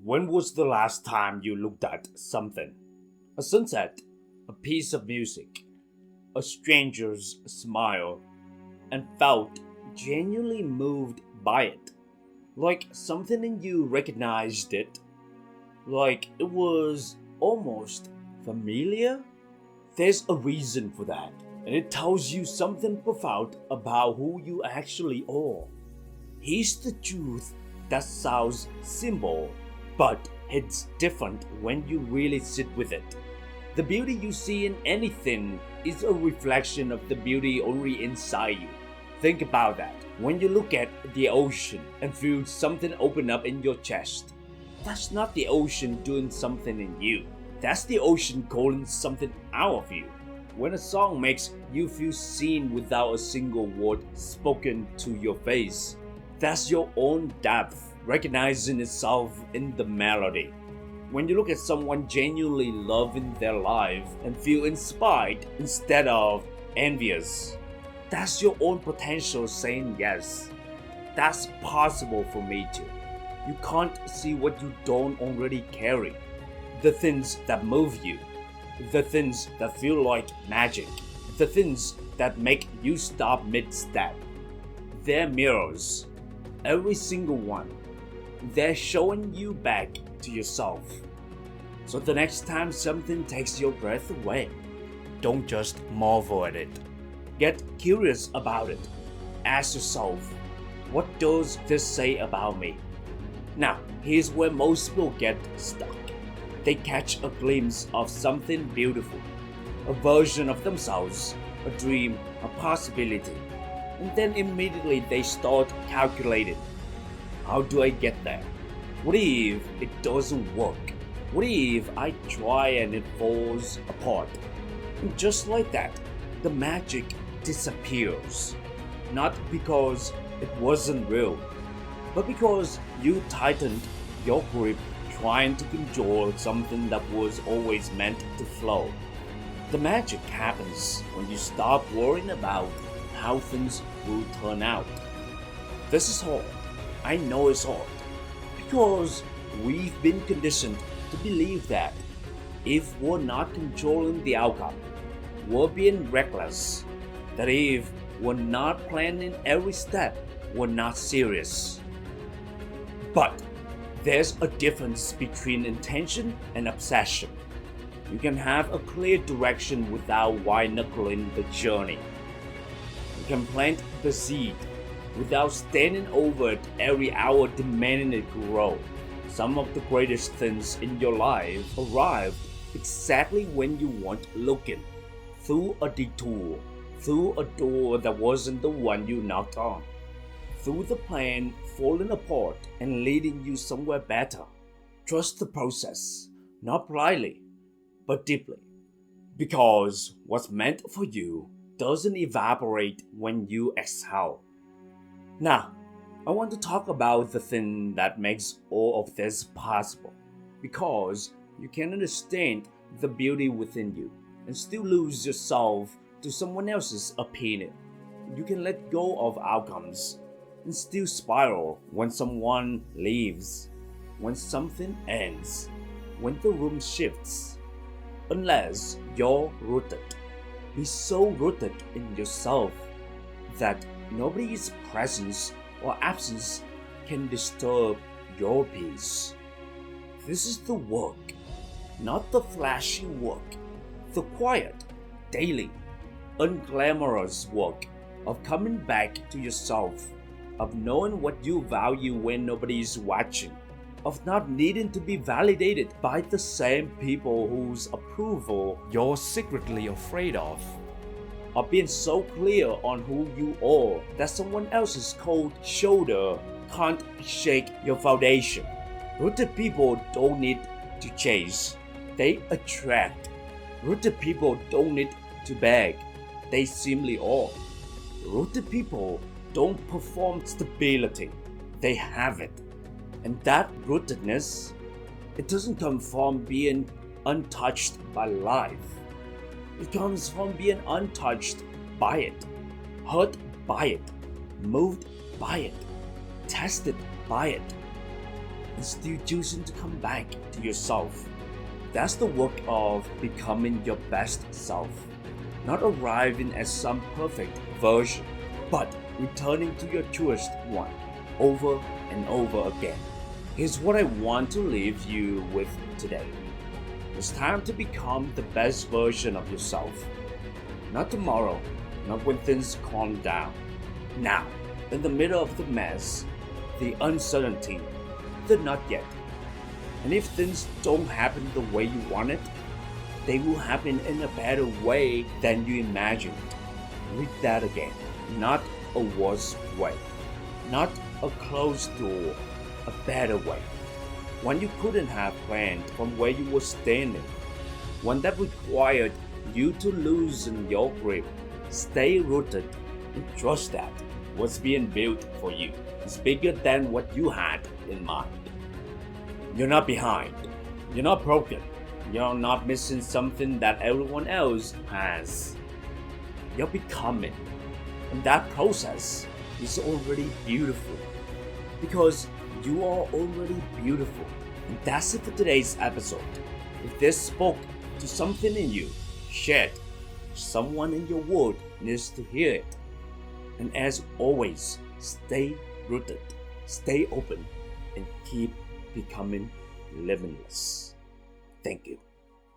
When was the last time you looked at something? A sunset, a piece of music, a stranger's smile, and felt genuinely moved by it? Like something in you recognized it? Like it was almost familiar? There's a reason for that, and it tells you something profound about who you actually are. Here's the truth that sounds simple, but it's different when you really sit with it. The beauty you see in anything is a reflection of the beauty already inside you. Think about that. When you look at the ocean and feel something open up in your chest, that's not the ocean doing something in you. That's the ocean calling something out of you. When a song makes you feel seen without a single word spoken to your face, that's your own depth recognizing itself in the melody. When you look at someone genuinely loving their life and feel inspired instead of envious, that's your own potential saying yes. That's possible for me too. You can't see what you don't already carry. The things that move you, the things that feel like magic, the things that make you stop mid-step. They're mirrors, every single one. They're showing you back to yourself. So the next time something takes your breath away, don't just marvel at it. Get curious about it. Ask yourself, what does this say about me? Now, here's where most people get stuck. They catch a glimpse of something beautiful, a version of themselves, a dream, a possibility, and then immediately they start calculating. How do I get there? What if it doesn't work? What if I try and it falls apart? And just like that, the magic disappears. Not because it wasn't real, but because you tightened your grip trying to control something that was always meant to flow. The magic happens when you stop worrying about how things will turn out. This is hard. I know it's hard. Because we've been conditioned to believe that if we're not controlling the outcome, we're being reckless. That if we're not planning every step, we're not serious. But there's a difference between intention and obsession. You can have a clear direction without white-knuckling the journey. You can plant the seed without standing over it every hour demanding it grow. Some of the greatest things in your life arrive exactly when you weren't looking, through a detour, through a door that wasn't the one you knocked on, through the plan falling apart and leading you somewhere better. Trust the process, not blindly, but deeply. Because what's meant for you doesn't evaporate when you exhale. Now, I want to talk about the thing that makes all of this possible. Because you can understand the beauty within you and still lose yourself to someone else's opinion. You can let go of outcomes and still spiral when someone leaves, when something ends, when the room shifts. Unless you're rooted. Be so rooted in yourself that nobody's presence or absence can disturb your peace. This is the work, not the flashy work, the quiet, daily, unglamorous work of coming back to yourself, of knowing what you value when nobody's watching, of not needing to be validated by the same people whose approval you're secretly afraid of being so clear on who you are that someone else's cold shoulder can't shake your foundation. Rooted people don't need to chase, they attract. Rooted people don't need to beg, they simply are. Rooted people don't perform stability, they have it. And that rootedness, it doesn't come from being untouched by life. It comes from being untouched by it, hurt by it, moved by it, tested by it. and still choosing to come back to yourself. That's the work of becoming your best self. Not arriving at some perfect version, but returning to your truest one over and over again. Here's what I want to leave you with today. It's time to become the best version of yourself. Not tomorrow, not when things calm down. Now, in the middle of the mess, the uncertainty, the not yet. And if things don't happen the way you want it, they will happen in a better way than you imagined. Read that again. Not a worse way. Not a closed door. A better way. One you couldn't have planned from where you were standing. One that required you to loosen your grip, stay rooted, and trust that what's being built for you is bigger than what you had in mind. You're not behind. You're not broken. You're not missing something that everyone else has. You're becoming. And that process is already beautiful. Because you are already beautiful. And that's it for today's episode. If this spoke to something in you, share it. Someone in your world needs to hear it. And as always, stay rooted, stay open, and keep becoming limitless. Thank you.